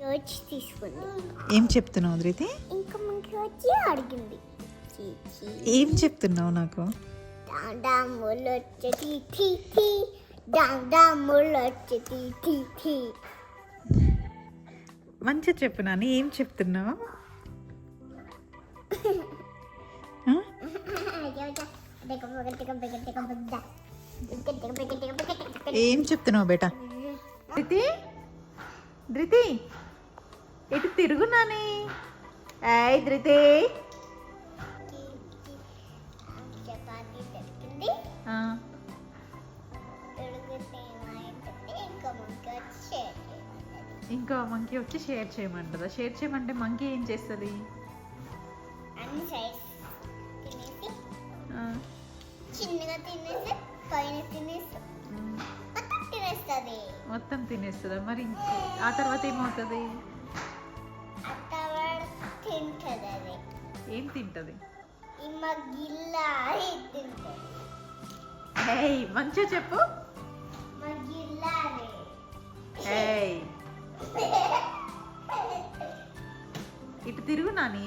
వచ్చి తీసుకుంది. ఏం చెప్తున్నావు ధృతి? ఇంకా మనకి వచ్చి అడిగింది. ఏం చెప్తున్నావు నాకు? డాములు వచ్చి టీ టీ డాములు వచ్చి టీ టీ. మంచిగా చెప్పు నాని, ఏం చెప్తున్నావు? ఏం చెప్తున్నావు బేటా? ధృతి ధృతి ఇటు తిరుగు నాని. ఏయ్ ధృతి. చపాతీ దొరికింది. ఆ, ఇంకా మంకీ వచ్చి షేర్ చేయమంటుందా? షేర్ చేయమంటే మంకీ ఏం చేస్తుంది? అన్ని సైడ్స్ తినేసి ఆ, చిన్నగా తినేసి పైన తినేసి మొత్తం తినేస్తుంది. మొత్తం తినేస్తుందా? మరి ఆ తర్వాత ఏమవుతుంది? అత్తవాడు తింటుంది. అది ఏం తింటుంది? ఈ మగ్గిల్లా తింటుంది. ఏయ్ మంచిగా చెప్పు. మగ్గిల్లా ఏయ్ ఇటు తిరుగు నాని.